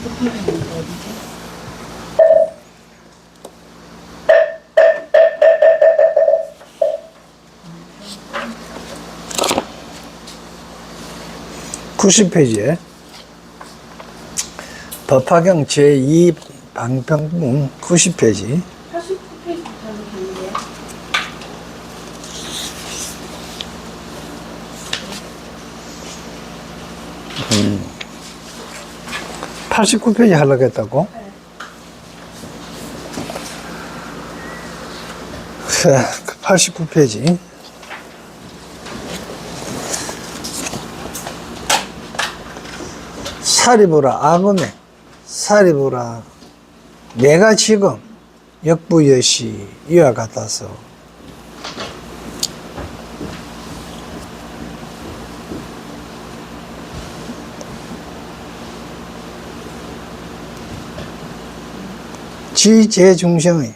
어디지? 90페이지에 법화경 제2 방평문 90페이지 89페이지 잘못했는데. 89페이지 하려고 했다고? 자, 89페이지 사리보라 아금에 사리보라 내가 지금 역부여시 이와 같아서 지제중생의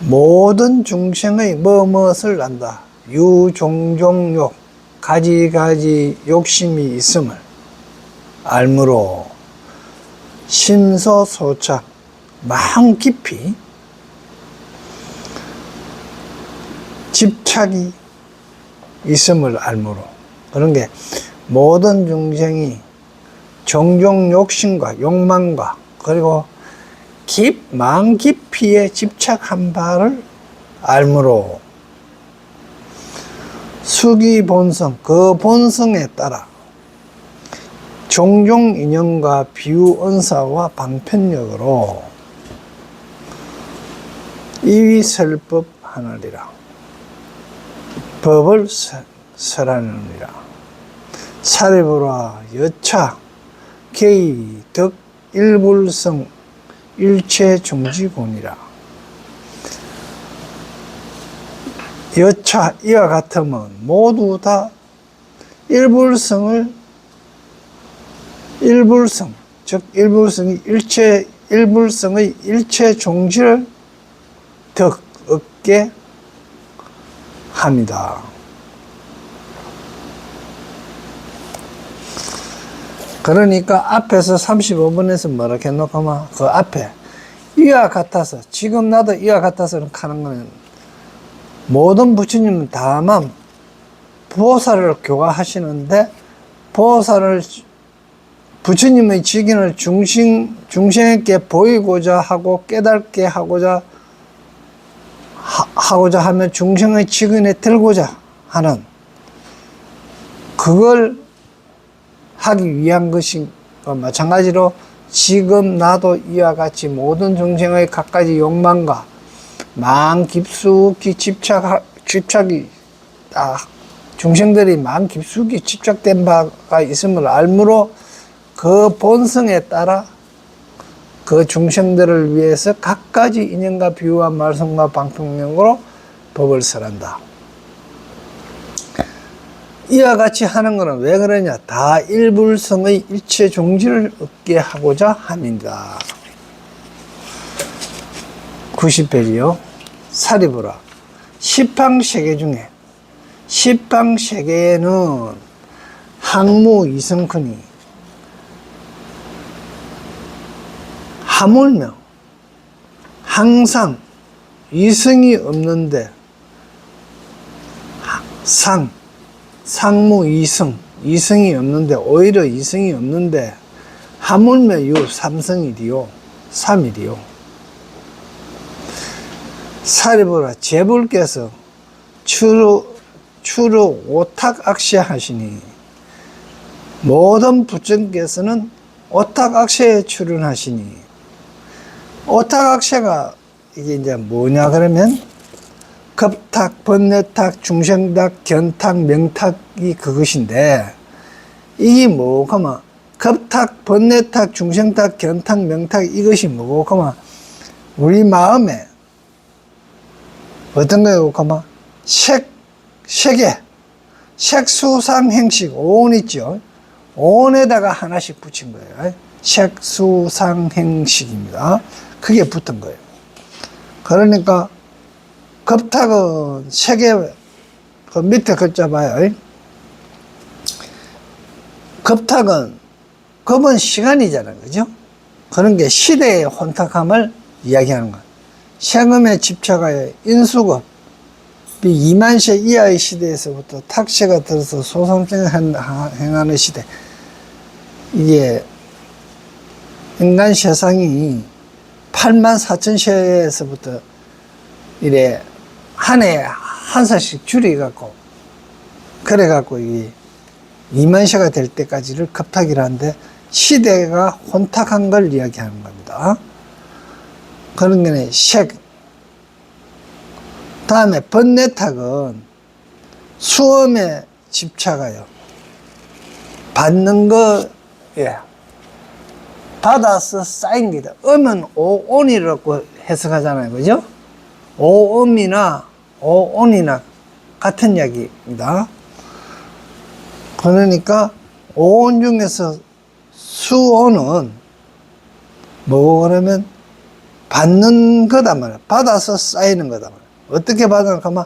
모든 중생의 뭐뭇을 안다. 유종종욕 가지가지 욕심이 있음을 알므로 심서소착 마음 깊이 집착이 있음을 알므로 그런 게 모든 중생이 종종 욕심과 욕망과 그리고 마음 깊이에 집착한 바를 알므로 수기 본성 그 본성에 따라 종종 인연과 비유 언사와 방편력으로 이위설법 하느니라 법을 설하느니라 사리보라 여차 개의 덕 일불성 일체중지본이라 여차 이와 같으면 모두 다 일불성 즉 일불성의 일체 종지를 덕 얻게 합니다. 그러니까 앞에서 35번에서 뭐라 해놓고만 그 앞에 이와 같아서 지금 나도 이와 같아서는 하는 거는 모든 부처님은 다만 보살을 교화하시는데 보살을 부처님의 직인을 중생에게 보이고자 하고 깨닫게 하고자 하면 중생의 직인에 들고자 하는 그걸 하기 위한 것인 마찬가지로 지금 나도 이와 같이 모든 중생의 갖가지 욕망과 마음 깊숙이 집착이 중생들이 마음 깊숙이 집착된 바가 있음을 알므로 그 본성에 따라 그 중생들을 위해서 갖가지 인연과 비유와 말씀과 방법력으로 법을 설한다. 이와 같이 하는 것은 왜 그러냐? 다 일불성의 일체 종지를 얻게 하고자 합니다. 90페이지요. 사리보라. 십방세계 중에 십방세계에는 항무 이성크니 하물며 항상 이성이 없는데 상무 이성이 없는데 오히려 이성이 없는데 하물며 유 삼성이디요 삼이디요 사리보라 제불께서 추루 오탁악시하시니 모든 부처께서는 오탁악시에 출연하시니 오탁악시가 이게 이제 뭐냐 그러면 급탁, 번뇌탁, 중생탁, 견탁, 명탁이 그것인데 이게 뭐고 하면 급탁, 번뇌탁, 중생탁, 견탁, 명탁 이것이 뭐고 하면 우리 마음에 어떤 거예요? 하면 색에 색수상행식 오온 있죠. 오온에다가 하나씩 붙인 거예요. 색수상행식입니다. 그게 붙은 거예요. 그러니까 급탁은 색에 그 밑에 글자 봐요. 급탁은 급은 시간이잖아요. 그죠? 그런 게 시대의 혼탁함을 이야기하는 거예요. 생음에 집착하여 인수급, 2만세 이하의 시대에서부터 탁세가 들어서 소상생을 행하는 시대. 이게 인간 세상이 8만 4천 세에서부터 이래 한 해 한 살씩 줄여갖고 그래갖고 이 2만 세가 될 때까지를 급탁이라 하는데 시대가 혼탁한 걸 이야기하는 겁니다. 그런 게 색. 다음에 번뇌탁은 수음에 집착하여 받는 거에 받아서 쌓인 게다. 음은 오온이라고 해석하잖아요. 그죠? 오음이나 오온이나 같은 이야기입니다. 그러니까 오온 중에서 수온은 뭐고 그러면 받는 거다 말이야. 받아서 쌓이는 거다 말이야. 어떻게 받으면 가만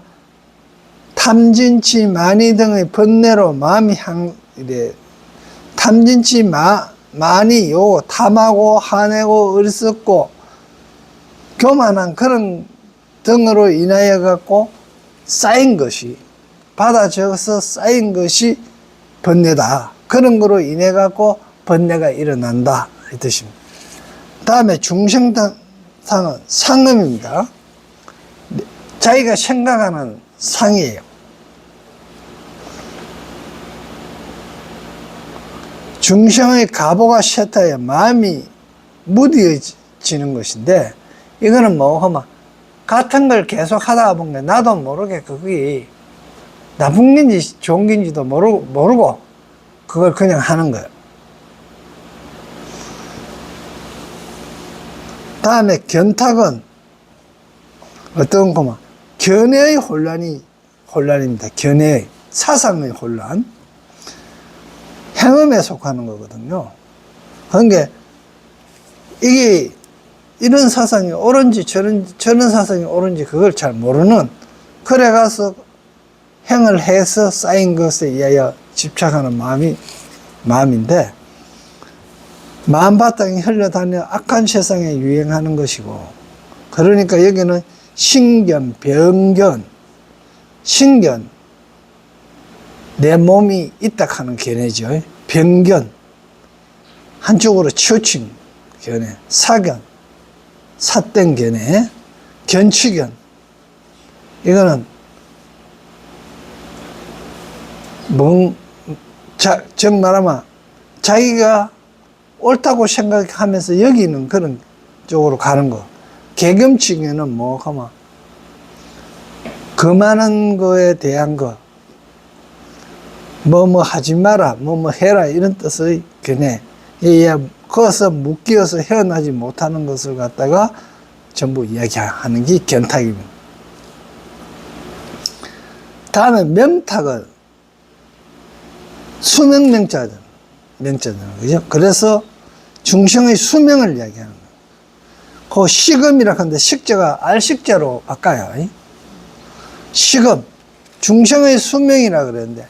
탐진치 만이 등의 번뇌로 마음이 이래 탐진치 많이 요 탐하고 화내고 어리석고 교만한 그런 등으로 인하여 갖고 쌓인 것이 받아져서 쌓인 것이 번뇌다. 그런 거로 인해 갖고 번뇌가 일어난다 이 뜻입니다. 다음에 중생상은 상음입니다. 자기가 생각하는 상이에요. 중생의 가보가 쇠타에 마음이 무뎌지는 것인데 이거는 뭐 하면 같은 걸 계속 하다 보면 나도 모르게 그게 나쁜 건지 좋은 건지도 모르고 그걸 그냥 하는 거예요. 다음에 견탁은 어떤 거면 견해의 혼란입니다. 견해의 사상의 혼란. 행음에 속하는 거거든요. 그러니까 이게 이런 사상이 옳은지 저런 사상이 옳은지 그걸 잘 모르는 그래 가서 행을 해서 쌓인 것에 의하여 집착하는 마음인데 마음바탕이 흘러다녀 악한 세상에 유행하는 것이고 그러니까 여기는 신견, 병견, 신견 내 몸이 있다 하는 견해죠. 병견 한쪽으로 치우친 견해, 사견 삿된 견해, 견치견 이거는 즉 말하면 자기가 옳다고 생각하면서 여기는 그런 쪽으로 가는 거. 개겸치견은 뭐 하면 그 많은 거에 대한 거 뭐 하지 마라 뭐 해라 이런 뜻의 견해. 거기서 묶여서 헤어나지 못하는 것을 갖다가 전부 이야기하는 게 견탁입니다. 다음에 명탁은 수명명자잖아요. 그죠? 그래서 중생의 수명을 이야기하는 거예요. 그 시금이라 하는데 식자가 알식자로 바꿔요. 시금. 중생의 수명이라 그랬는데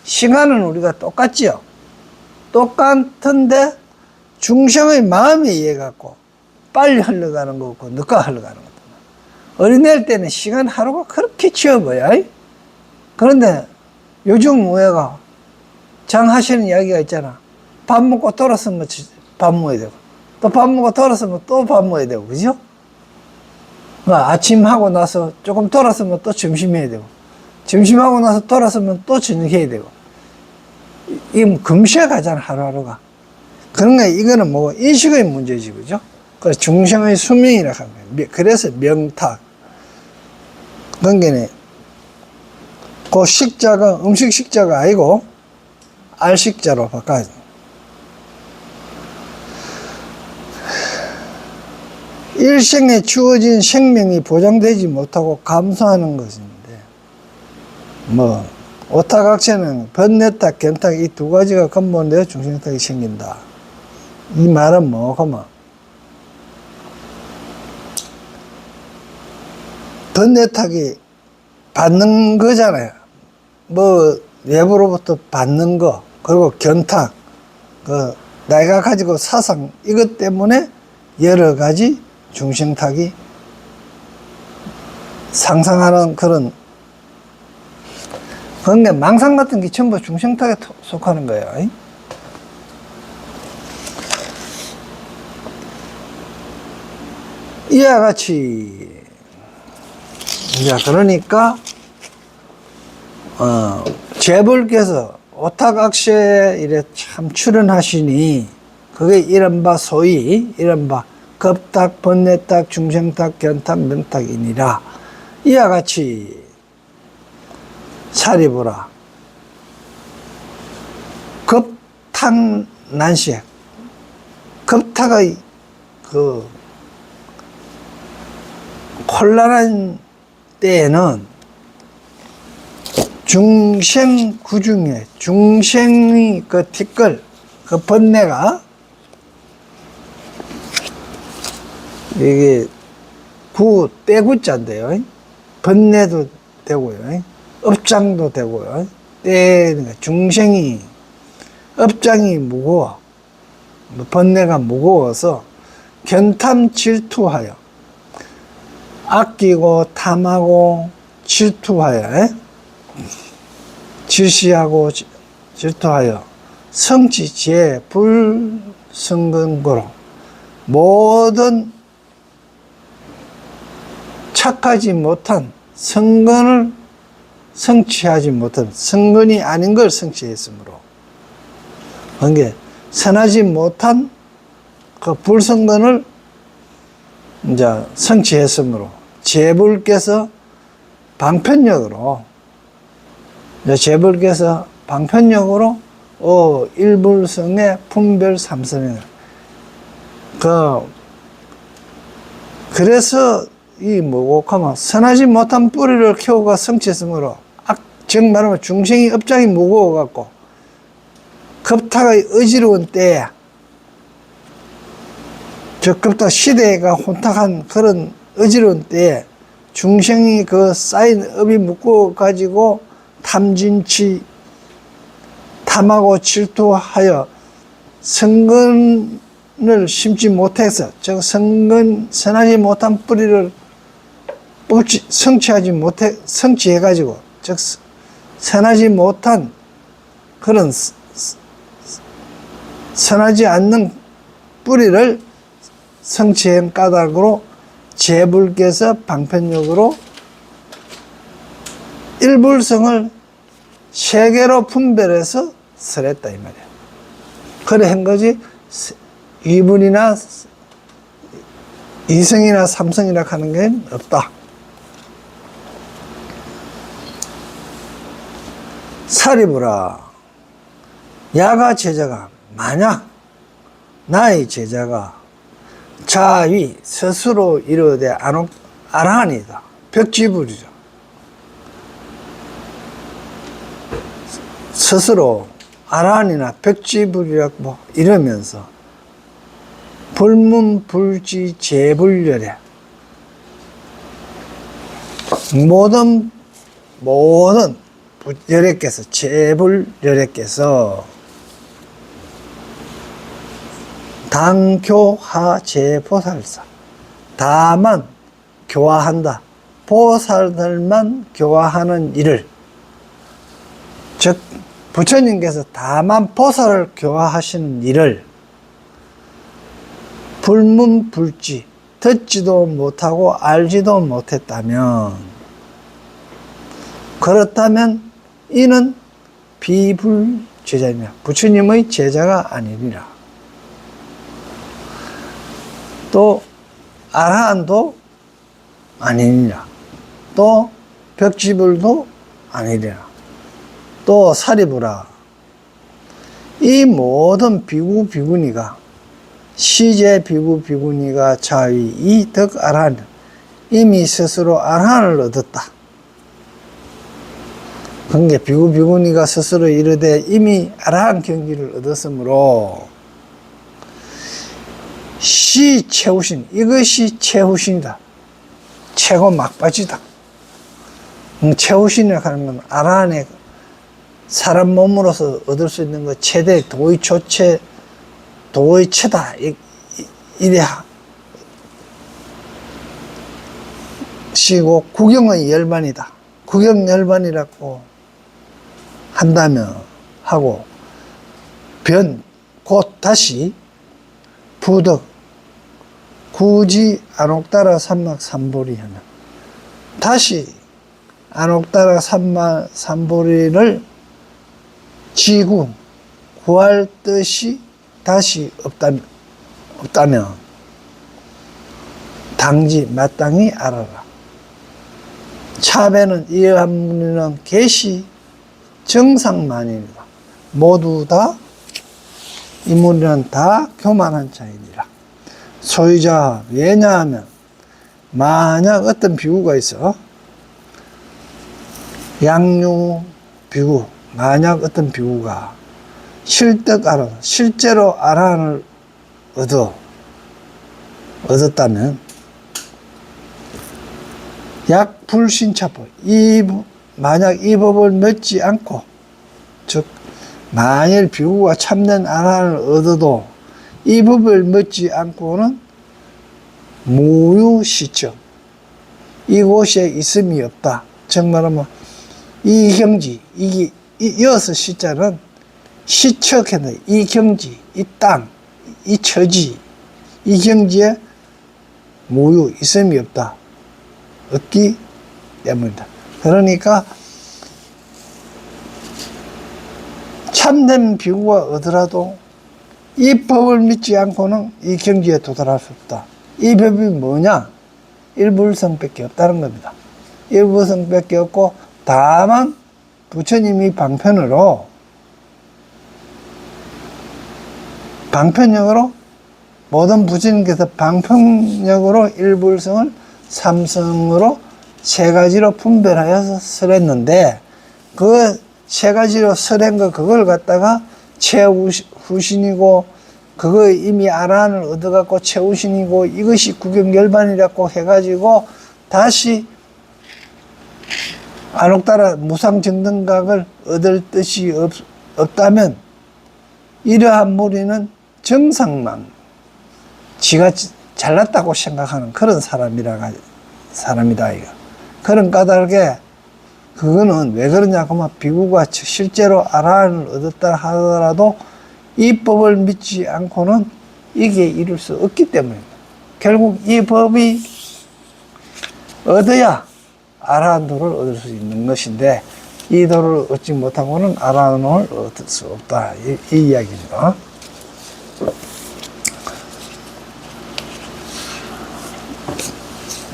시간은 우리가 똑같지요. 똑같은데 중생의 마음에 의해 갖고 빨리 흘러가는 거 없고 늦게 흘러가는 거다. 어린애일 때는 시간 하루가 그렇게 치어 보여. 그런데 요즘 우애가 장하시는 이야기가 있잖아. 밥 먹고 돌아서면 밥 먹어야 되고 또 밥 먹고 돌아서면 또 밥 먹어야 되고 그죠? 아침 하고 나서 조금 돌아서면 또 점심 해야 되고 점심하고 나서 돌아서면 또 저녁 해야 되고 이 금세 가잖아 하루하루가. 그러니까 이거는 뭐 인식의 문제지 그죠? 그래서 중생의 수명이라 하는 거예요. 그래서 명탁. 그러니까 그 식자가 음식 식자가 아니고 알식자로 바꿔야죠. 일생에 주어진 생명이 보장되지 못하고 감소하는 것인데 뭐 오타각세는 번뇌탁, 견탁 이 두 가지가 근본되어 중생탁이 생긴다. 이 말은 뭐하면 번뇌탁이 받는 거잖아요. 뭐 외부로부터 받는 거 그리고 견탁 내가 가지고 사상 이것 때문에 여러 가지 중생탁이 상상하는 그런 그런데 망상 같은 게 전부 중생탁에 속하는 거예요. 이와 같이 이제 그러니까 재벌께서 오탁악세에 이래 참 출연하시니 그게 이른바 소위 이른바 겁탁, 번뇌탁, 중생탁, 견탁, 명탁이니라. 이와 같이 사리보라. 겁탁난시에 겁탁의 그 혼란한 때에는 중생 구중에 중생의 그 티끌 그 번뇌가 이게 떼구자인데요. 번뇌도 되고요. 업장도 되고요. 중생이 업장이 무거워. 번뇌가 무거워서 견탐 질투하여 아끼고 탐하고 질투하여 질시하고 질투하여 성취지에 불성근고로 모든 착하지 못한 성근을 성취하지 못한 성근이 아닌 걸 성취했으므로 그게 선하지 못한 그 불성근을 이제 성취했으므로 재불께서 방편력으로 일불성의 분별 삼선을 그래서 이 뭐고 하면 선하지 못한 뿌리를 키우고 성취했으므로 즉 말하면 중생이 업장이 무거워 갖고 겁탁의 어지러운 때에 즉 겁탁 시대가 혼탁한 그런 어지러운 때에 중생이 그 쌓인 업이 묶어 가지고 탐진치 탐하고 질투하여 성근을 심지 못해서 즉 선하지 못한 뿌리를 성취해 가지고 즉 선하지 못한 그런 선하지 않는 뿌리를 성취한 까닭으로 재불께서 방편력으로 일불성을 세 개로 분별해서 설했다 이 말이야. 그래 한 거지 이분이나 이성이나 삼성이나 하는 게 없다. 사리부라. 야가 제자가 만약 나의 제자가 자위 스스로 이르되 아라한이다. 벽지불이죠. 스스로 아라한이나 벽지불이라고 뭐 이러면서 불문불지 재불열에 모든 열애께서 재불열애께서 당교하 재보살사 다만 교화한다. 보살들만 교화하는 일을 즉 부처님께서 다만 보살을 교화하시는 일을 불문불지 듣지도 못하고 알지도 못했다면 그렇다면 이는 비불제자이며 부처님의 제자가 아니니라. 또 아라한도 아니니라. 또 벽지불도 아니니라. 또 사리부라. 이 모든 비구 비구니가 시제 비구 비구니가 자위 이 덕 아라한 이미 스스로 아라한을 얻었다. 그게 비구 비구니가 스스로 이르되 이미 아라한 경지를 얻었으므로 시 최후신 이것이 최후신이다. 최고 막바지다. 최후신이라고 하는 건 아라한의 사람 몸으로서 얻을 수 있는 것 최대 도의 초체 도의체다. 이래 시고 국영의 열반이다. 국영열반이라고 한다면 하고 곧 다시 부덕 굳이 안옥따라 삼막 삼보리 하면 다시 안옥따라 삼막 삼보리를 지구 구할 뜻이 다시 없다면 당지 마땅히 알아라. 차배는 이해함문이는 계시 정상만입니다. 모두 다 이문이는 다 교만한 자이니라. 소유자 왜냐하면 만약 어떤 비구가 있어 양유 비구 만약 어떤 비구가 실득 알아 실제로 아라한을 얻었다면 약 불신차법 만약 이 법을 맺지 않고 즉 만일 비구가 참된 아라한을 얻어도 이 법을 맺지 않고는 무유시적 이곳에 있음이 없다. 즉 말하면 이 경지 이어서 시자는 시척했네. 이 경지 이 땅 이 처지 이 경지에 무유 있음이 없다. 없기 때문이다. 그러니까 참된 비구가 얻으라도 이 법을 믿지 않고는 이 경지에 도달할 수 없다. 이 법이 뭐냐? 일불성밖에 없다는 겁니다. 일불성밖에 없고 다만 부처님이 방편으로 모든 부처님께서 방편력으로 일불성을 삼성으로 세 가지로 분별하여서 설했는데 그 세 가지로 설한 거 그걸 갖다가 최후신이고 그거 이미 아라한을 얻어갖고 최후신이고 이것이 국영열반이라고 해가지고 다시 안옥따라 무상정등각을 얻을 뜻이 없다면 이러한 무리는 정상만 지가 잘났다고 생각하는 그런 사람이다 이거. 그런 까닭에 그거는 왜 그러냐고 하면 비구가 실제로 아라한을 얻었다 하더라도 이 법을 믿지 않고는 이게 이룰 수 없기 때문입니다. 결국 이 법이 얻어야 아라한 도를 얻을 수 있는 것인데 이 도를 얻지 못하고는 아라한을 얻을 수 없다. 이 이야기입니다.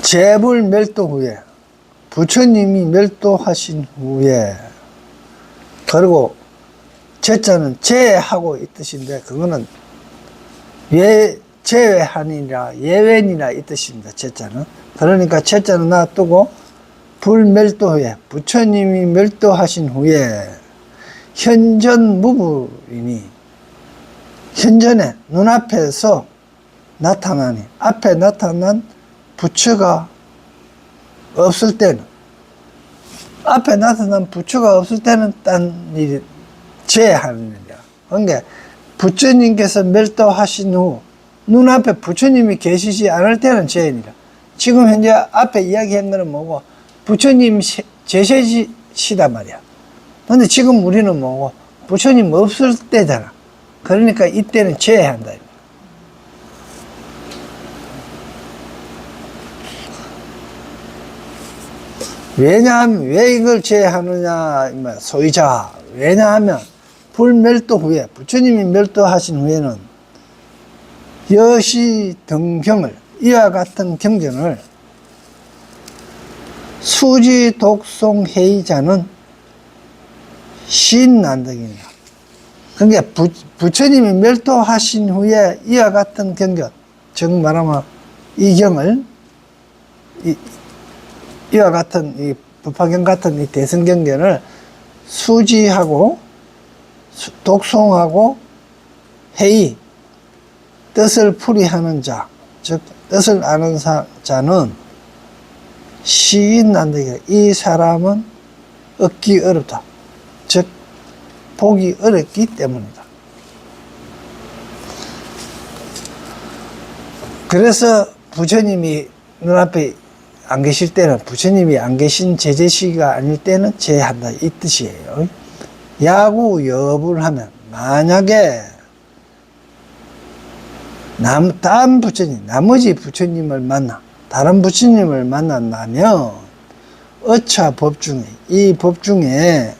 제불 멸도 후에 부처님이 멸도하신 후에 그리고 제자는 제하고 이 뜻인데 그거는 제외하니라 예외니라 이 뜻입니다. 제자는 그러니까 제자는 놔두고 불멸도 후에 부처님이 멸도하신 후에 현전 무불이니 현전에 눈앞에서 나타나니 앞에 나타난 부처가 없을 때는 앞에 나타난 부처가 없을 때는 딴 일이 제하는 일이야. 그러니까 부처님께서 멸도하신 후 눈앞에 부처님이 계시지 않을 때는 제니라. 지금 현재 앞에 이야기한 거는 뭐고 부처님 제세시다 말이야. 근데 지금 우리는 뭐고 부처님 없을 때잖아. 그러니까 이때는 제한다. 왜냐하면 왜 이걸 제하느냐 소위자 왜냐하면 불멸도 후에 부처님이 멸도하신 후에는 여시 등경을 이와 같은 경전을 수지 독송 회의자는 신난덕입니다. 그러니까 부처님이 멸도하신 후에 이와 같은 경전 즉 말하면 이 경을 이와 같은 이 법화경 같은 이 대승경전을 수지하고 독송하고 회의 뜻을 풀이하는 자, 즉 뜻을 아는 자는 시인난득이다. 이 사람은 얻기 어렵다. 즉 보기 어렵기 때문이다. 그래서 부처님이 눈앞에 안 계실 때는, 부처님이 안 계신 제재 시기가 아닐 때는 제한다, 이 뜻이에요. 야구 여부를 하면, 만약에 다른 부처님, 나머지 부처님을 다른 부처님을 만난다면 어차 법 중에, 이 법 중에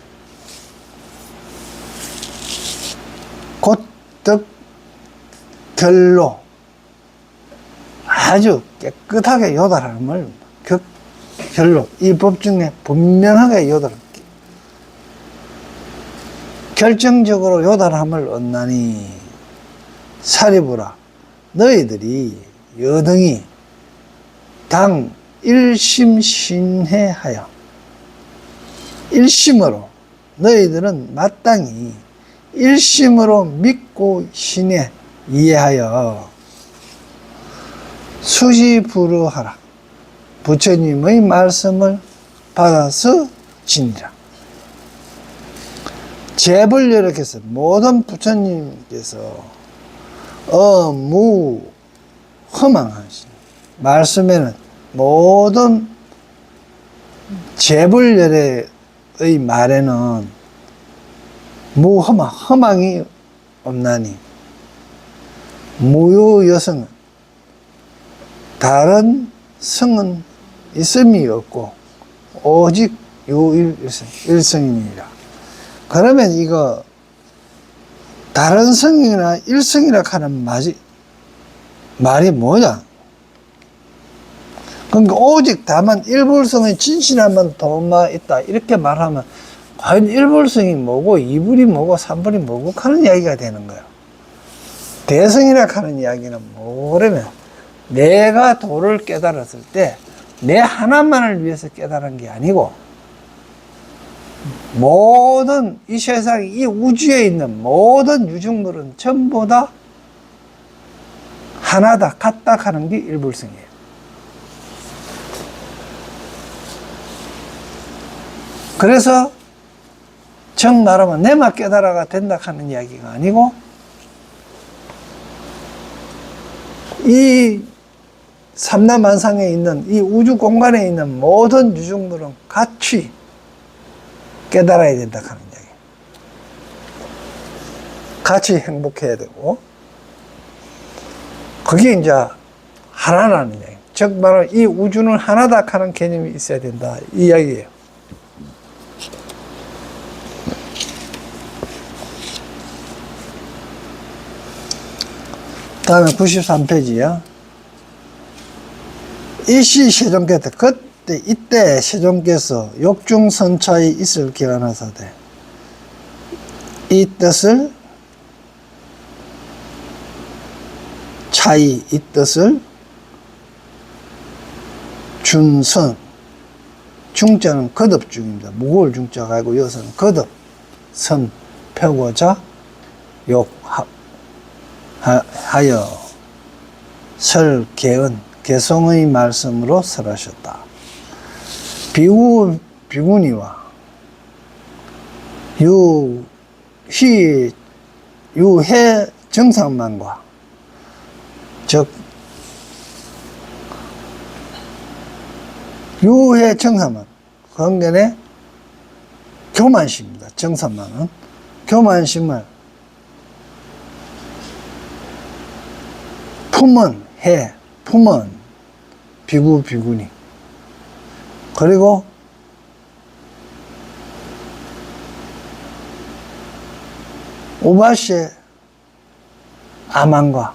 곧득결로 아주 깨끗하게 요달함을 결로, 이 법 중에 분명하게 결정적으로 요달함을 얻나니 사리부라, 너희들이 여등이 당 일심신해하여, 일심으로 너희들은 마땅히 일심으로 믿고 신에 이해하여 수지부르하라. 부처님의 말씀을 받아서 지니라. 재불여력해서 모든 부처님께서 허망하신 말씀에는 모든 재불열의 말에는 허망이 없나니 무유여성은 다른 성은 있음이 없고 오직 유일성이니라. 그러면 이거 다른 성이나 일성이라 하는 말이 뭐냐? 그러니까 오직 다만 일불성의 진실함은 도마 있다, 이렇게 말하면 과연 일불성이 뭐고 이불이 뭐고 삼불이 뭐고 하는 이야기가 되는 거예요. 대성이라 하는 이야기는 뭐냐면 내가 도를 깨달았을 때 내 하나만을 위해서 깨달은 게 아니고 모든 이 세상, 이 우주에 있는 모든 유중물은 전부 다 하나다, 같다 하는 게 일불성이에요. 그래서 정 말하면 내만 깨달아가 된다 하는 이야기가 아니고 이 삼라만상에 있는 이 우주 공간에 있는 모든 유중물은 같이 깨달아야 된다 하는 이야기. 같이 행복해야 되고 그게 이제 하나라는 이야기. 즉 말하면 이 우주는 하나다 하는 개념이 있어야 된다, 이 이야기예요. 다음에 93페이지야. 이시 세종께서 이때 세종께서 욕중선차에 있을 기원하사되 이 뜻을 차이, 이 뜻을 준선, 중자는 거듭중입니다. 무거울 중자가 아니고 여기서는 거듭, 선, 펴고자 욕하여 설, 개은, 개성의 말씀으로 설하셨다. 비구니와 유해 정상만과 즉 유해 정상만 관계에 교만심입니다. 정상만은 교만심을 품은 비구니 그리고 오바시의 아만과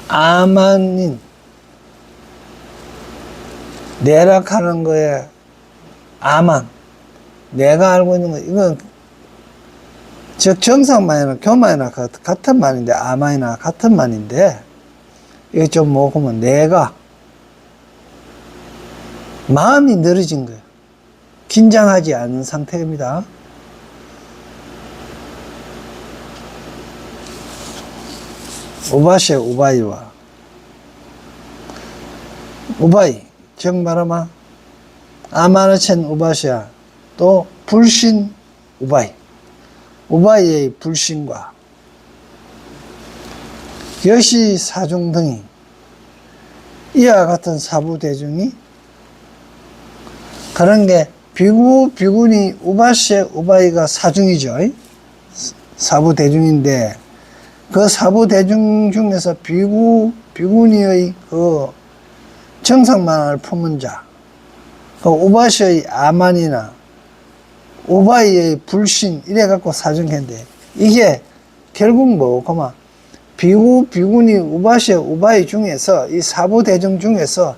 아만인 내락하는 거에 아만, 내가 알고 있는 거, 이건 즉 정상만이나 교만이나 같은 말인데, 아만이나 같은 말인데 이게 좀 뭐고면 내가 마음이 늘어진 거예요. 긴장하지 않은 상태입니다. 우바시의 우바이와 우바이, 즉 말하면 아마르첸 우바시아, 또 불신 우바이, 우바이의 불신과 여시 사중 등이 이와 같은 사부대중이 그런 게 비구, 비구니, 우바시에, 우바이가 사중이죠. 사부대중인데 그 사부대중 중에서 비구, 비구니의 그 정상만을 품은 자, 그 우바시의 아만이나 우바이의 불신 이래 갖고 사중했는데 이게 결국 뭐고만 비구, 비구니, 우바시, 우바이 중에서 이 사부대중 중에서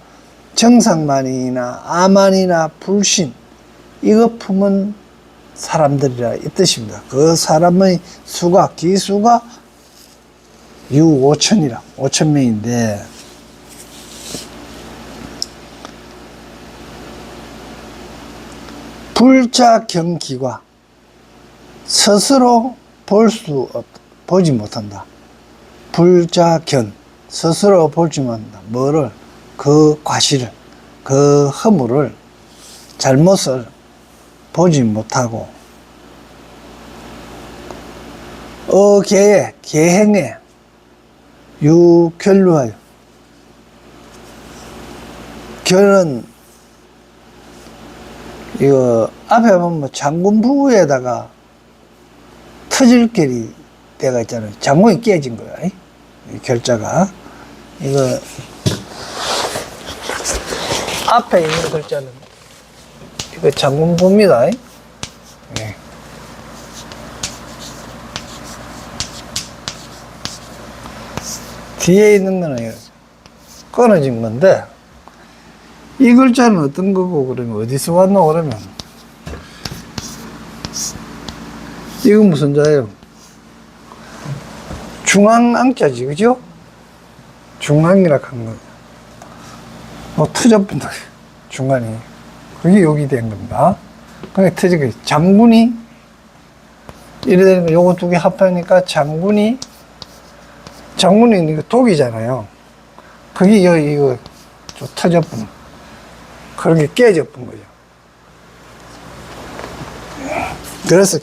정상만이나 아만이나 불신 이거 품은 사람들이라 이 뜻입니다. 그 사람의 수가 기수가 유 5천이라 5천 명인데 불자경기과 스스로 보지 못한다. 불자견 스스로 보지 못한다. 뭐를 그 과실을 그 허물을 잘못을 보지 못하고 어계에 계행에 유결루하여 결은 이거 앞에 보면 뭐 장군부에다가 터질 결이 때가 있잖아요. 장군이 깨진 거야. 이 결자가 이거 앞에 있는 글자는 이거 장군부입니다. 예. 뒤에 있는 거는 끊어진 건데 이 글자는 어떤 거고 그러면 어디서 왔노 그러면 이건 무슨 자예요? 중앙앙자지 그죠? 중앙이라 한 거. 터졌군요. 중간이. 그게 여기 된 겁니다. 그게 터지게 장군이 이래 되는 거 요거 두 개 합하니까 장군이 이거 독이잖아요. 그게 이거 좀 터졌군. 그런 게 깨졌군 거죠. 그래서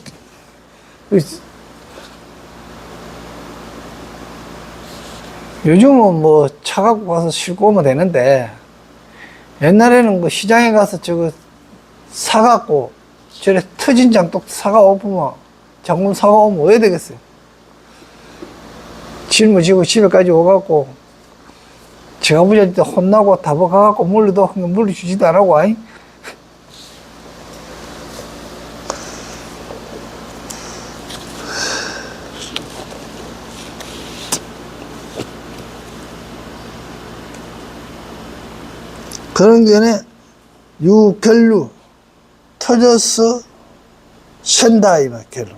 요즘은 뭐 차 갖고 가서 싣고 오면 되는데 옛날에는 그 시장에 가서 저거 사갖고 저래 터진 장독 사가오면 장군 사가오면 왜 되겠어요? 짊어지고 집에까지 오갖고 제 아버지한테 혼나고 다박가갖고 물려도 물려주지도 안 하고 아이? 그런 견에 유결루 터져서 샌다 이 말 결루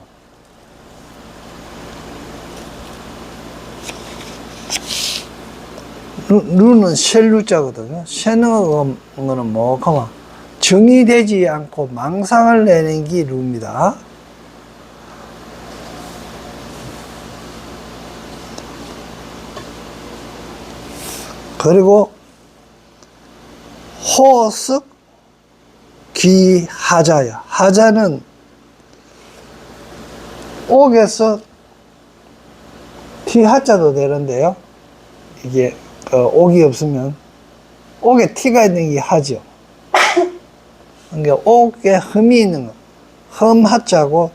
루는 셀루자거든요. 새는 거는 뭐가만 정의되지 않고 망상을 내는 게 루입니다. 그리고 호습 귀하자야. 하자는 옥에서 티하자도 되는데요. 이게 옥이 없으면 옥에 티가 있는 게 하죠. 그러니까 옥에 흠이 있는 거, 흠하자고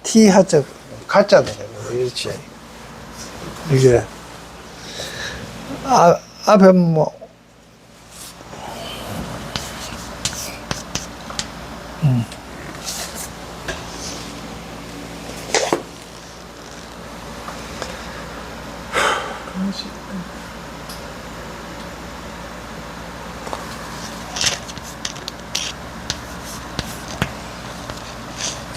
티하자 가자도 되고 이렇지. 이게 앞에 뭐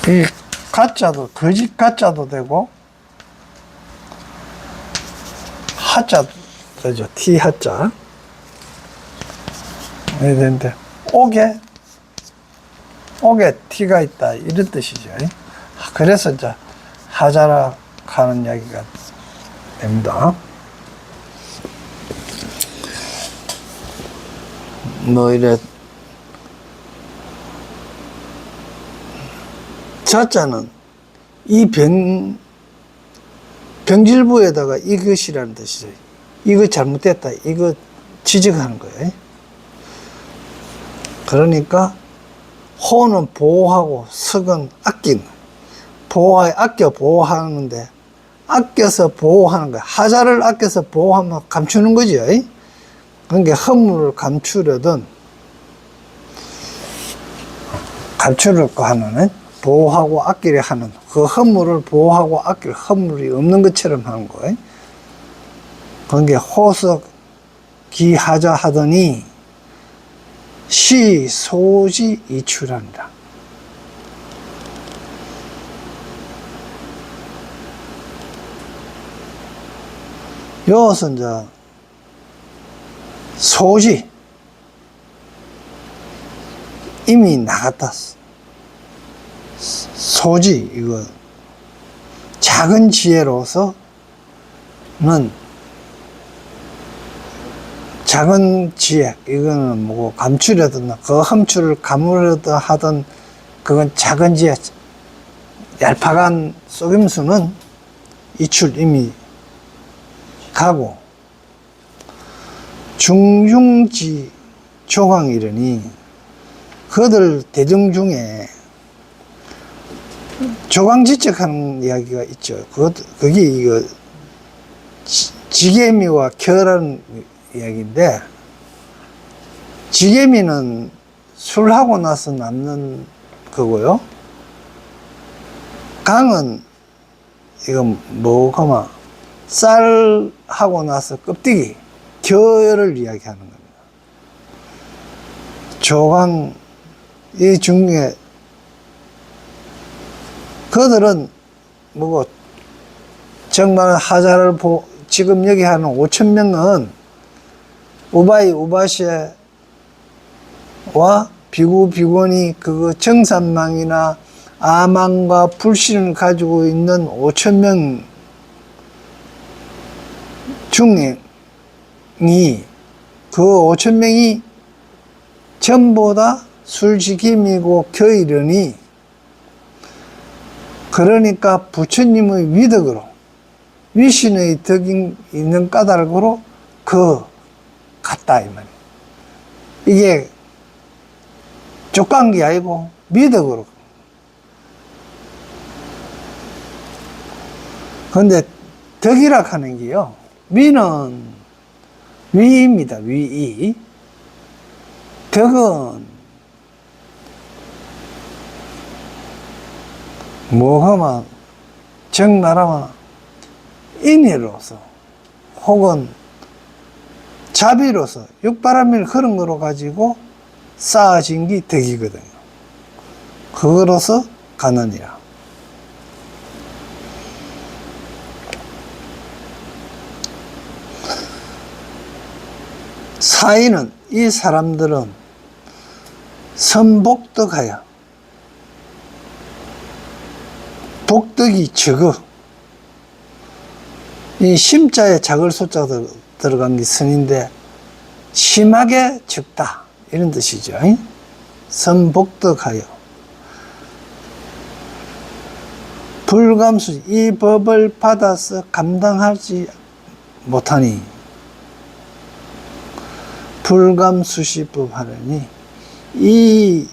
이 가짜도 거짓 가짜도 되고 하자도 되죠. 티 하자 되는데 옥에 티가 있다 이런 뜻이죠. 그래서 이제 하자라 하는 이야기가 됩니다. 뭐 이래 자자는 이 병질부에다가 이것이라는 뜻이죠. 이거 잘못됐다. 이거 지적하는 거예요. 그러니까 호는 보호하고 석은 아끼는 거예요. 아껴 보호하는데 아껴서 보호하는 거예요. 하자를 아껴서 보호하면 감추는 거죠. 그러니까 허물을 감추려던 감추려고 하는 보호하고 아끼려 하는 그 허물을 보호하고 아낄 허물이 없는 것처럼 하는 거예요. 그러니까 호석 기하자 하더니 시 소지 이출한다. 여기서 이제 소지 이미 나갔다. 소지 이거 작은 지혜로서는 작은 지혜 이거는 뭐고 감추려든 그 험추를 감으려다 하던 그건 작은 지혜 얄팍한 속임수는 이출 이미 가고 중중지 조강이러니 그들 대중 중에 조강지적하는 이야기가 있죠. 그게 이거 지개미와 겨라는 이야기인데, 지개미는 술하고 나서 남는 거고요. 강은 이거 뭐가마 쌀하고 나서 껍데기 겨를 이야기하는 겁니다. 조강 이 중에 그들은 뭐고 정말 하자를 지금 여기 하는 5,000명은 우바이 우바시와 비구 비곤이 그거 정산망이나 아망과 불신을 가지고 있는 5,000명 중에 그 5,000명이 전부 다 술지킴이고 겨이러니 그러니까 부처님의 위덕으로 위신의 덕이 있는 까닭으로 그 같다 이 말이에요. 이게 족간 게 아니고 미덕으로. 그런데 덕이라 하는 게요, 위는 위입니다. 위이. 덕은 뭐하면 정나라면 인해로서 혹은 자비로서 육바람일 그런 거로 가지고 쌓아진 게 덕이거든요. 그거로서 가느니라. 사인은 이 사람들은 선복덕하여 복덕이 적어. 이 심자에 작을 소자가 들어간 게 선인데 심하게 적다 이런 뜻이죠. 선복덕하여 불감수 이 법을 받아서 감당하지 못하니 불감수시법 하려니 이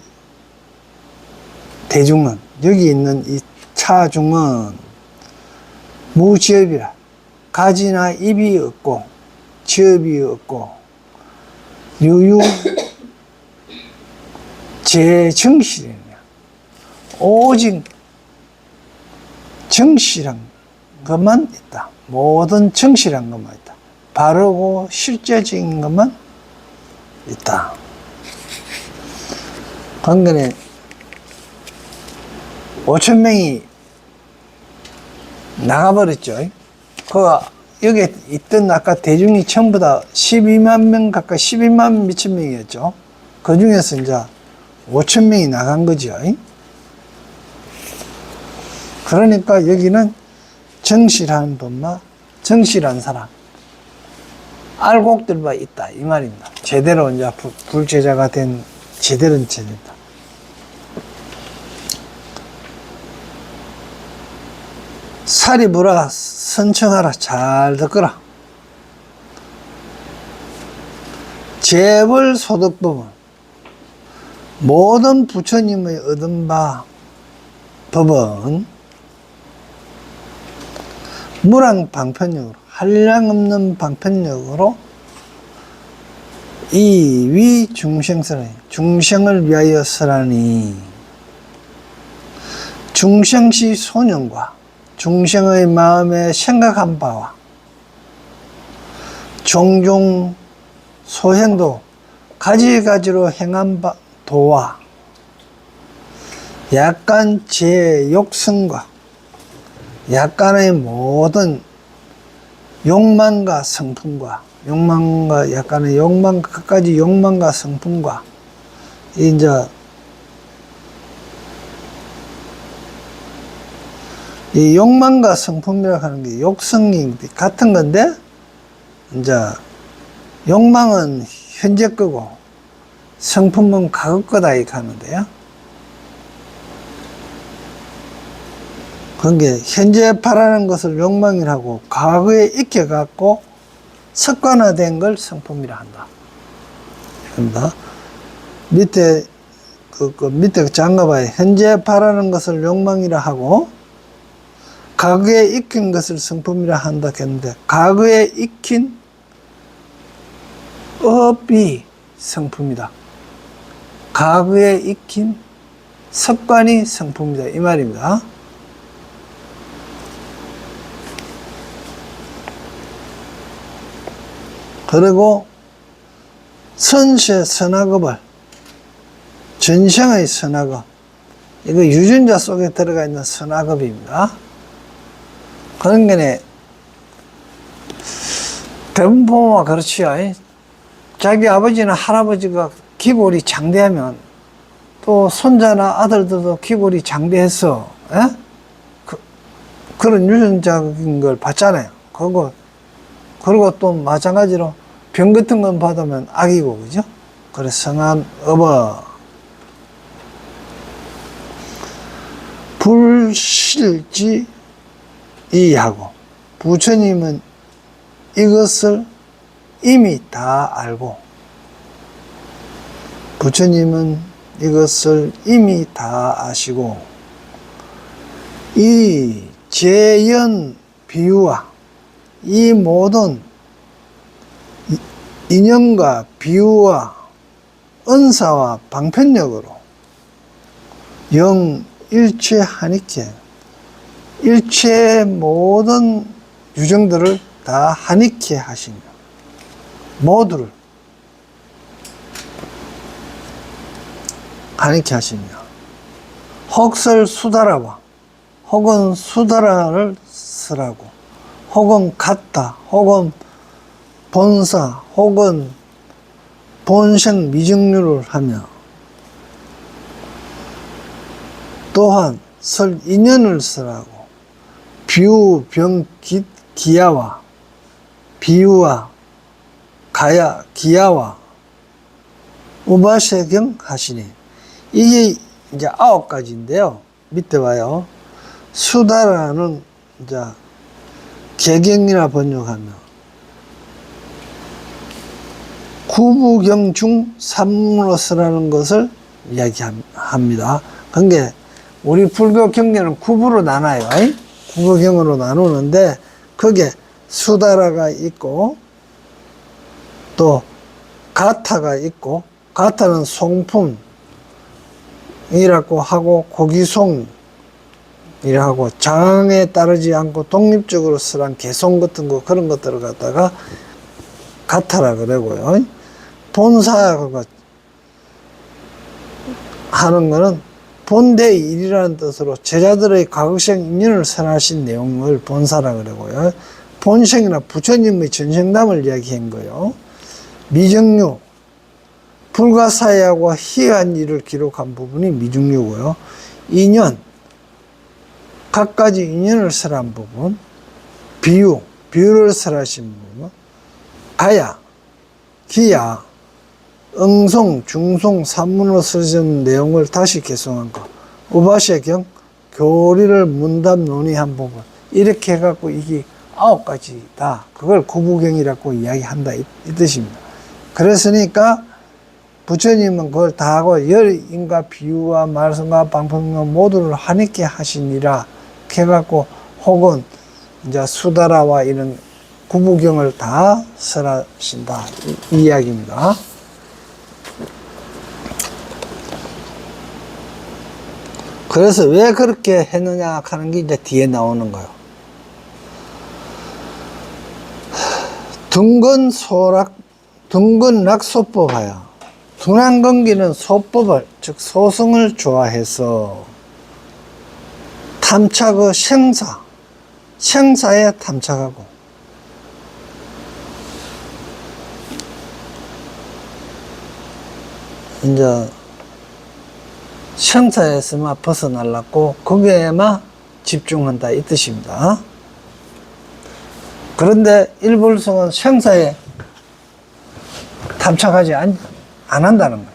대중은 여기 있는 이 차중은 무지업이라 가지나 입이 없고 지업이 없고 유유 제정실이냐 오직 정실한 것만 있다. 모든 정실한 것만 있다. 바르고 실제적인 것만 있다. 방금에 5,000명이 나가버렸죠. 여기 있던 아까 대중이 전부 다 12만 명 가까이 12만 몇천 명이었죠. 그 중에서 이제 5,000명이 나간 거죠. 그러니까 여기는 정실한 법만, 정실한 사람, 알곡들만 있다 이 말입니다. 제대로 이제 불제자가 된 제대로 제대다. 사리부라 선청하라. 잘 듣거라. 재벌 소득법은 모든 부처님의 얻은 바 법은 무랑 방편력으로, 한량없는 방편력으로 이 위 중생스러니, 중생을 위하여서라니, 중생시 소년과 중생의 마음에 생각한 바와 종종 소행도 가지가지로 행한 바 도와 약간 제 욕성과 약간의 모든 욕망과 성품과 욕망과 약간의 욕망, 끝까지 욕망과 성품과 이제 이 욕망과 성품이라고 하는 게 욕성이 같은 건데, 이제 욕망은 현재 거고 성품은 과거 거다 이렇게 하는데요. 그게 현재 바라는 것을 욕망이라고 과거에 익혀갖고 습관화된 걸 성품이라 한다. 그런다. 밑에 밑에 장가봐야 현재 바라는 것을 욕망이라 하고 과거에 익힌 것을 성품이라 한다 했는데, 과거에 익힌 업이 성품이다. 과거에 익힌 습관이 성품이다 이 말입니다. 그리고 선세 선악업을, 전생의 선악업, 이거 유전자 속에 들어가 있는 선악업입니다. 그런 게 대부분 보면 그렇지요. 자기 아버지나 할아버지가 기골이 장대하면 또 손자나 아들들도 기골이 장대해서 그런 유전자적인 걸 받잖아요. 그리고 또 마찬가지로 병 같은 건 받으면 악이고, 그죠? 그래서 성한 업어 불실지 이하고, 부처님은 이것을 이미 다 알고, 부처님은 이것을 이미 다 아시고, 이 재연 비유와 이 모든 인연과 비유와 은사와 방편력으로 영 일체하니께 일체의 모든 유정들을 다 하니께 하시며, 모두를 하니께 하시며, 혹설 수다라와 혹은 수다라를 쓰라고, 혹은 같다, 혹은 본사, 혹은 본생 미증류를 하며, 또한 설 인연을 쓰라고, 비유, 병, 기야와 비유와 가야, 기야와 우바세경 하시니, 이게 이제 9가지인데요. 밑에 봐요. 수다라는 이제 개경이나 번역하며 구부경 중 삼로서라는 것을 이야기합니다. 그게 우리 불교 경계는 구부로 나눠요. 구부경으로 나누는데, 그게 수다라가 있고 또 가타가 있고, 가타는 송품이라고 하고 고기송이라고 하고, 장에 따르지 않고 독립적으로 쓰란 개송 같은 거, 그런 것들을 갖다가 가타라 그러고요. 본사가 하는 거는 본대 일이라는 뜻으로 제자들의 과거생 인연을 선하신 내용을 본사라 그러고요. 본생이나 부처님의 전생담을 이야기한 거예요. 미정류, 불가사의하고 희한 일을 기록한 부분이 미중류고요. 인연, 각가지 인연을 설한 부분, 비유를 설하신 부분, 가야, 기야, 응송, 중송, 산문으로 쓰여진 내용을 다시 개송한 것, 우바시경, 교리를 문답 논의한 부분, 이렇게 해갖고 이게 9가지다. 그걸 구부경이라고 이야기한다 이 뜻입니다. 그랬으니까 부처님은 그걸 다 하고 열인과 비유와 말씀과 방법과 모두를 하니께 하시니라 해갖고 혹은 이제 수다라와 이런 구부경을 다 설하신다 이 이야기입니다. 그래서 왜 그렇게 했느냐 하는 게 이제 뒤에 나오는 거예요. 둥근락소법하여 둔한건기는 소법을 즉 소승을 좋아해서 탐착의 생사에 탐착하고 이제 생사에서만 벗어나려고 거기에만 집중한다 이 뜻입니다. 그런데 일불성은 생사에 탐착하지 안 한다는 거예요.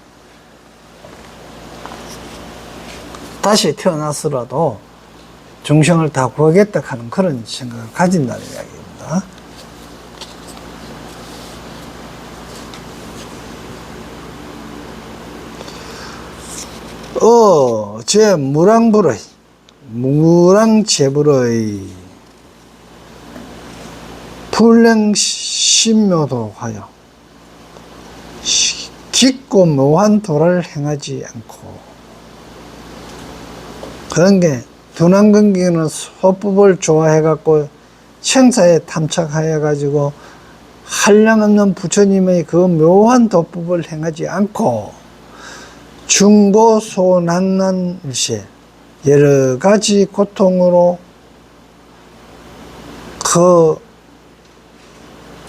다시 태어나서라도 중생을 다 구하겠다 하는 그런 생각을 가진다는 이야기입니다. 제 무랑제불의 불랭신묘도 하여 깊고 묘한 도를 행하지 않고 그런 게 둔한건기는 소법을 좋아해갖고 생사에 탐착하여가지고 한량없는 부처님의 그 묘한 도법을 행하지 않고 중고소난난일세 여러 가지 고통으로 그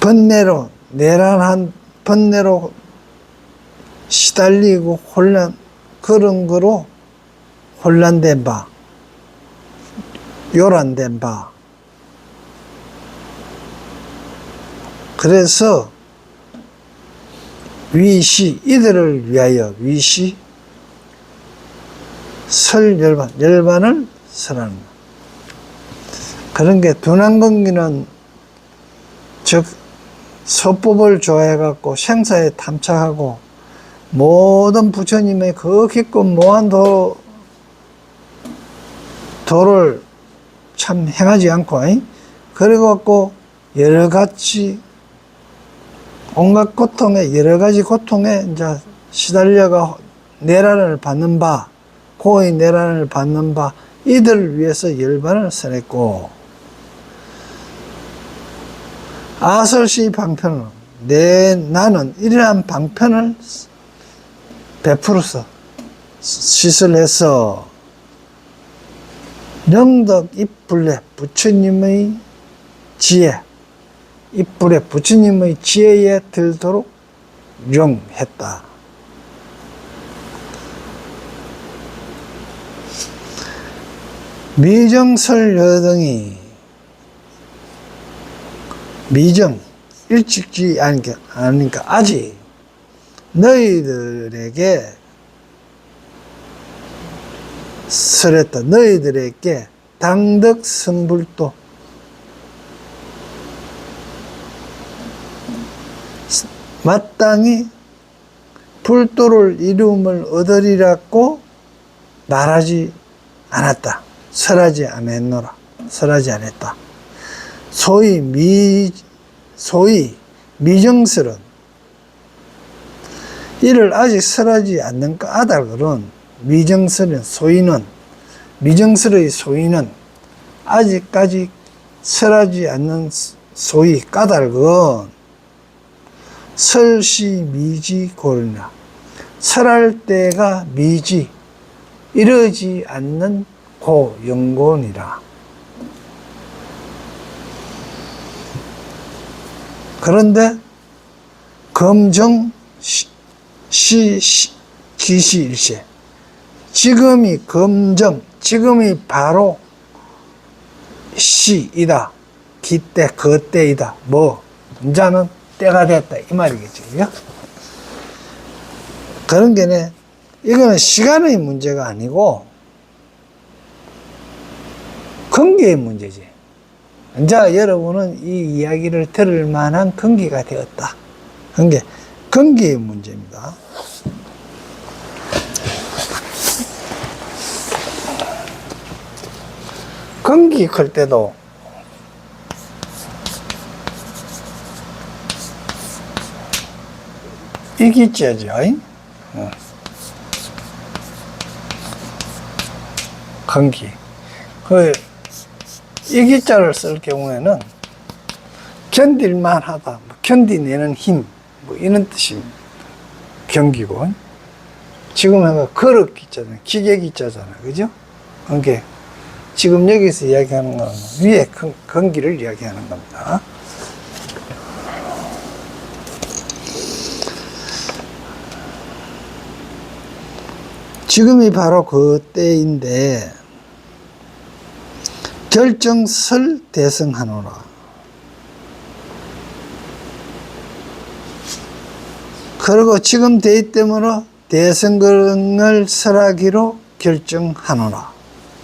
번뇌로 내란한 번뇌로 시달리고 그런 거로 혼란된 바 요란된 바 그래서 위시 이들을 위하여 위시 열반을 설하는 것. 그런 게 둔한건기는 즉 소법을 좋아해갖고 생사에 탐착하고 모든 부처님의 그 깊고 모한 도를 참 행하지 않고 그래갖고 여러가지 온갖 고통에 여러가지 고통에 이제 시달려가 내란을 받는 바 고의 내란을 받는 바 이들을 위해서 열반을 설했고 아설시 방편은 나는 이러한 방편을 베풀어서 시설해서 영덕 입불에 부처님의 지혜 입불에 부처님의 지혜에 들도록 용했다. 미정설 여등이 미정 일찍지 않으니까 아직 너희들에게 설했다. 너희들에게 당덕 성불도 마땅히 불도를 이룸을 얻으리라고 말하지 않았다. 설하지 않았노라. 설하지 않았다. 소위 미정설은 이를 아직 설하지 않는 까닭은 미정설의 소위는 아직까지 설하지 않는 소위 까닭은 설시 미지 고르나 설할 때가 미지 이러지 않는 고 영곤이라. 그런데 검정 기시일세 지금이 바로 시이다. 기때 그때이다. 이제는 때가 됐다 이 말이겠죠. 그런 게네 이거는 시간의 문제가 아니고 근기의 문제지. 이제 여러분은 이 이야기를 들을 만한 근기가 되었다. 근기 건기의 문제입니다. 건기 클 때도 이기자죠. 건기. 이기자를 쓸 경우에는 견딜만 하다, 견디내는 힘, 이런 뜻입니다. 경기고. 지금 해가 거릇 기자잖아요. 기계 기자잖아요. 그죠? 그러니까 지금 여기서 이야기하는 건 위에 건기를 이야기하는 겁니다. 지금이 바로 그때인데 결정설 대성하노라. 그리고 지금 대의 때문에 대성을 설하기로 결정하노라,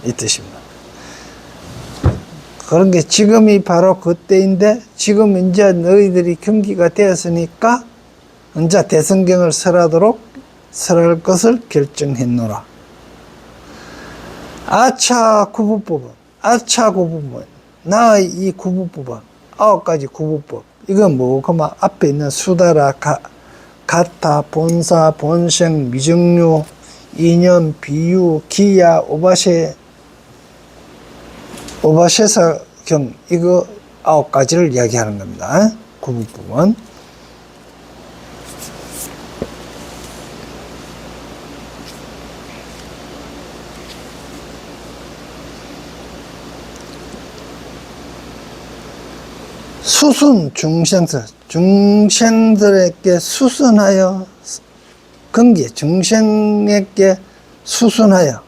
이 뜻입니다. 그런 게 지금이 바로 그때인데 지금 이제 너희들이 경기가 되었으니까 이제 대성경을 설할 것을 결정했노라. 아차 구부법은, 아차 구부법은, 나의 이 구부법은, 9가지 구부법. 이건 그만 앞에 있는 수다라, 가타, 본사, 본생, 미증류, 이념, 비유, 기야, 오바셰사경, 이거 9가지를 이야기하는 겁니다. 구부법은. 수순, 중생들에게 수순하여, 건기, 중생에게 수순하여,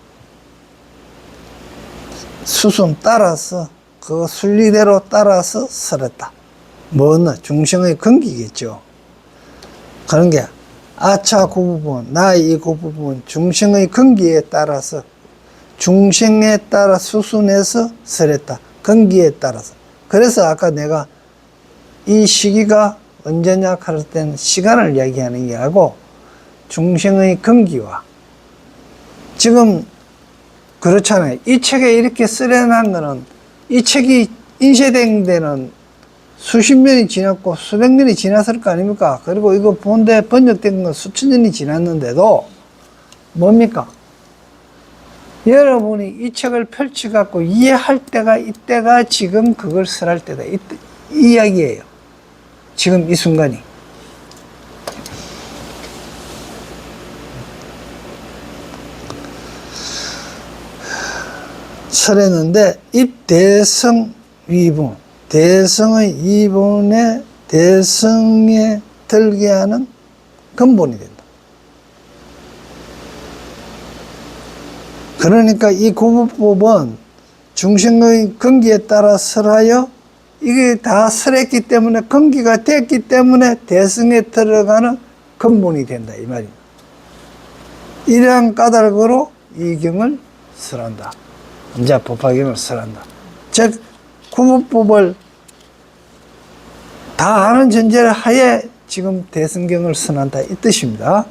수순 따라서, 그 순리대로 따라서 설했다. 뭐는 중생의 건기겠죠. 그런 게, 아차 구부분, 나의 이 구부분, 중생의 건기에 따라서, 중생에 따라 수순해서 설했다. 건기에 따라서. 그래서 아까 내가 이 시기가 언제냐 할 때는 시간을 이야기하는 게 아니고 중생의 건기와 지금 그렇잖아요. 이 책에 이렇게 쓰려는 거는 이 책이 인쇄된 데는 수십 년이 지났고 수백 년이 지났을 거 아닙니까? 그리고 이거 본데 번역된 건 수천 년이 지났는데도 뭡니까? 여러분이 이 책을 펼쳐갖고 이해할 때가 이때가 지금 그걸 설할 때다. 이 이야기예요. 지금 이 순간이. 설했는데 입대성 위분, 대성의 이분에 대성에 들게 하는 근본이 된다. 그러니까 이 구부법은 중생의 건기에 따라 설하여 이게 다 설했기 때문에 건기가 됐기 때문에 대성에 들어가는 근본이 된다 이 말입니다. 이러한 까닭으로 이 경을 설한다. 이제 법화경을 설한다. 즉 구부법을 다 아는 전제를 하에 지금 대성경을 설한다 이 뜻입니다.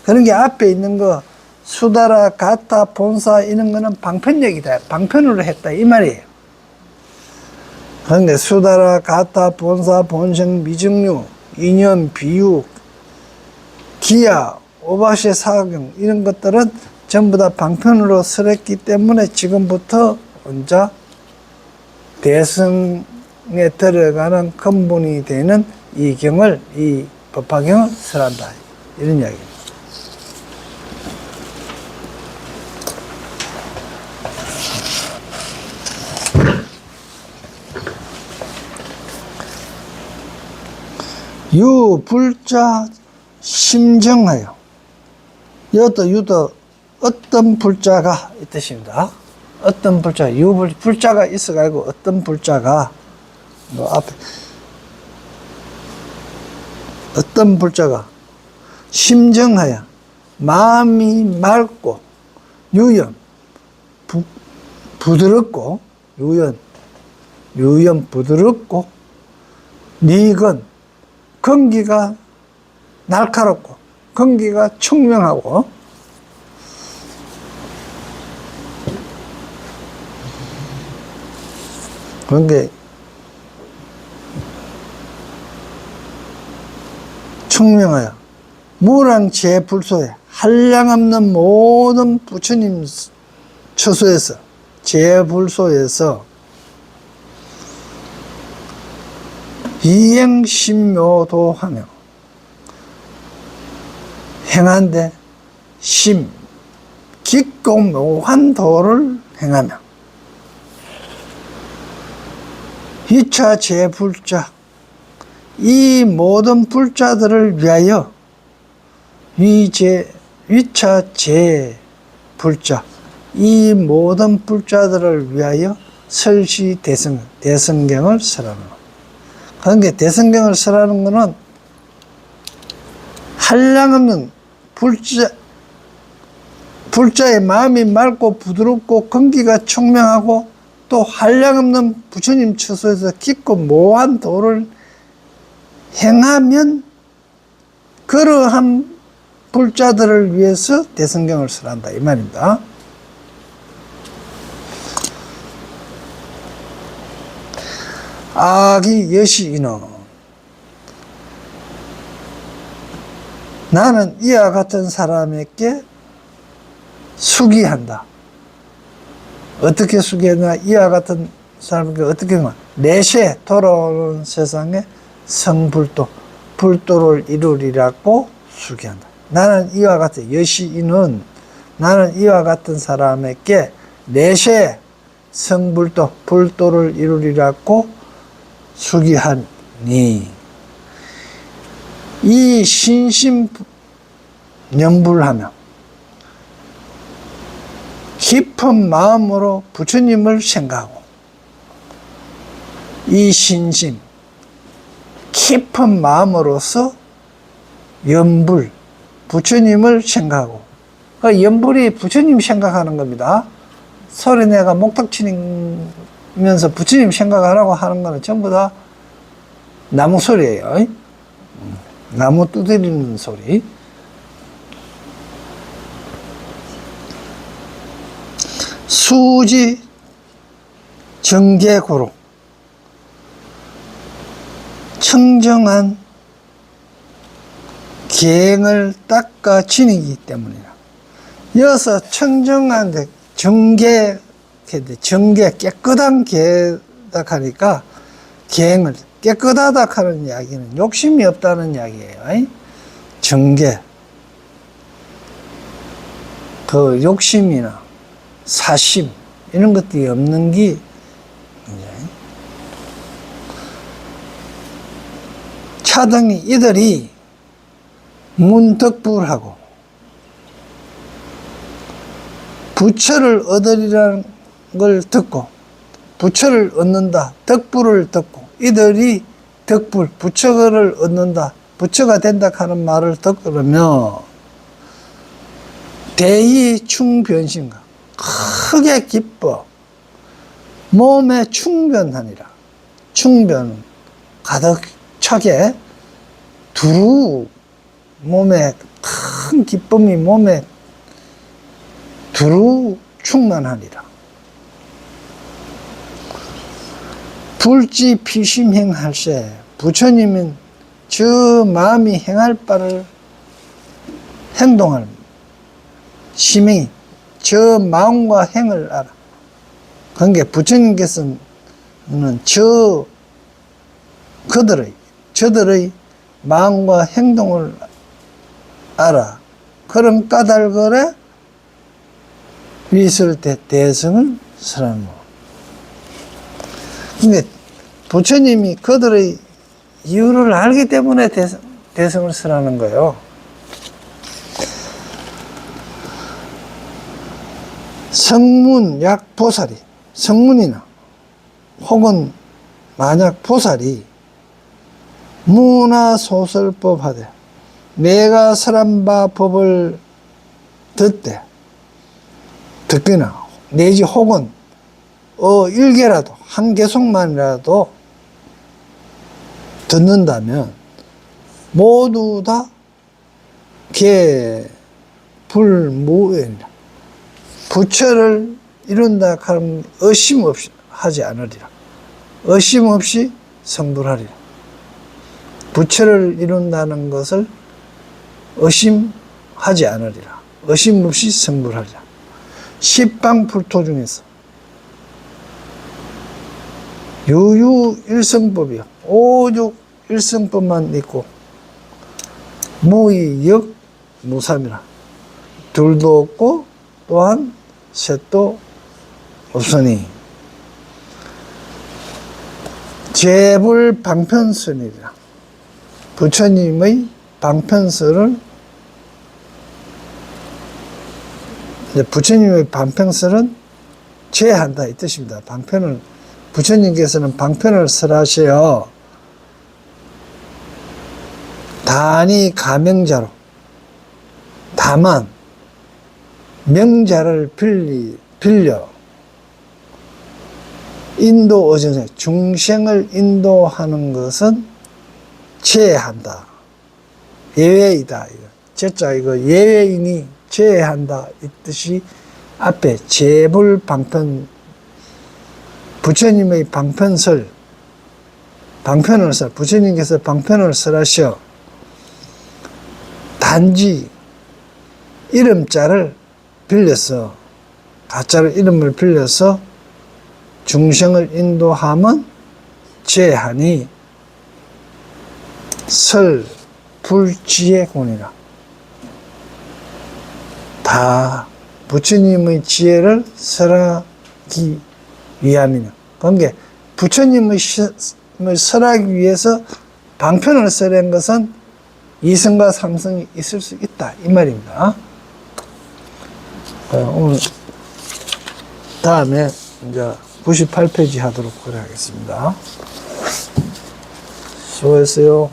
그런 게 앞에 있는 거 수다라, 가타, 본사 이런 거는 방편력이다. 방편으로 했다 이 말이에요. 그런데 수다라, 가타, 본사, 본생, 미증류, 이념, 비유, 기야, 오바시의 사경 이런 것들은 전부 다 방편으로 설했기 때문에 지금부터 혼자 대성에 들어가는 근본이 되는 이 경을, 이 법화경을 설한다. 이런 이야기입니다. 유불자 심정하여. 이것도 유도 어떤 불자가 이 뜻입니다. 어떤 불자, 불자가 있어가지고 어떤 불자가 앞에 어떤 불자가 심정하여 마음이 맑고 유연 부드럽고 유연 부드럽고 니건 건기가 날카롭고 건기가 청명하고 그런 게 청명하여 무랑제불소에 한량없는 모든 부처님 처소에서 제불소에서 이행심묘도하며 행한데 심 깊고 묘한 도를 행하며 이차 제불자 이 모든 불자들을 위하여 위차 제불자 이 모든 불자들을 위하여 설시 대성경을 설하는 것. 그러니까 대성경을 설하는 것은 한량없는 불자의 마음이 맑고 부드럽고 건기가 청명하고 또 한량없는 부처님 처소에서 깊고 모호한 도를 행하면 그러한 불자들을 위해서 대성경을 설한다 이 말입니다. 아기 여시인어 나는 이와 같은 사람에게 수기한다. 어떻게 수기하냐? 이와 같은 사람에게 어떻게 하냐? 내세 돌아오는 세상에 성불도 불도를 이루리라고 수기한다. 나는 이와 같은 여시인은 나는 이와 같은 사람에게 내세 성불도 불도를 이루리라고 수기하니 이 신심연불하며 깊은 마음으로 부처님을 생각하고 이 신심 깊은 마음으로서 연불 부처님을 생각하고 그 연불이 부처님 생각하는 겁니다. 소리내가 목탁 치면서 부처님 생각하라고 하는 거는 전부 다 나무 소리예요. 나무 두드리는 소리. 수지 정계고로 청정한 계행을 닦아 지니기 때문이라. 이어서 청정한데 정계 깨끗한 계다 하니까 계행을 깨끗하다 하는 이야기는 욕심이 없다는 이야기예요. 정계 그 욕심이나 사심 이런 것들이 없는 게 차등이 이들이 문덕불하고 부처를 얻으리라는 걸 듣고 부처를 얻는다 덕불을 듣고 이들이 덕불 부처를 얻는다 부처가 된다 하는 말을 듣으며 대의충변심과 크게 기뻐 몸에 충변하니라. 충변은 가득 차게 두루 몸에 큰 기쁨이 몸에 두루 충만하니라. 불지 피심행할세 부처님은 저 마음이 행할 바를 행동할 심행이 저 마음과 행을 알아. 그러니까 부처님께서는 저들의 마음과 행동을 알아. 그런 까닭을 위설 때 대성을 설하는 거. 그러니까 부처님이 그들의 이유를 알기 때문에 대성을 설하는 거예요. 성문 약 보살이 성문이나 혹은 만약 보살이 문화소설법 하되 내가 설한 바 법을 듣거나 내지 혹은 일개라도 한 개속만이라도 듣는다면 모두 다 개, 불, 무, 부처를 이룬다 하면 의심 없이 하지 않으리라. 의심 없이 성불하리라. 부처를 이룬다는 것을 의심하지 않으리라. 의심 없이 성불하리라. 십방불토 중에서 유유일성법이요. 오죽 일성법만 있고 무이역 무삼이라. 둘도 없고 또한 셋도 없으니 제불 방편설이라. 부처님의 방편설을 부처님의 방편설은 제한다 이 뜻입니다. 방편을 부처님께서는 방편을 설하셔 단이 가명자로 다만 명자를 빌려 인도 어전에 중생을 인도하는 것은 제한다. 예외이다. 제자 이거 예외이니 제한다. 이 뜻이 앞에 제불 방편 부처님의 방편설 방편을 설 부처님께서 방편을 설하셔 단지 이름자를 빌려서 가짜를 이름을 빌려서 중생을 인도하면 제하니 설 불지혜곤이라. 다 부처님의 지혜를 설하기 위함이냐. 그러니까 부처님의 설하기 위해서 방편을 설한 것은 이성과 삼성이 있을 수 있다 이 말입니다. 오늘 다음에 이제 98페이지 하도록 하겠습니다. 수고했어요.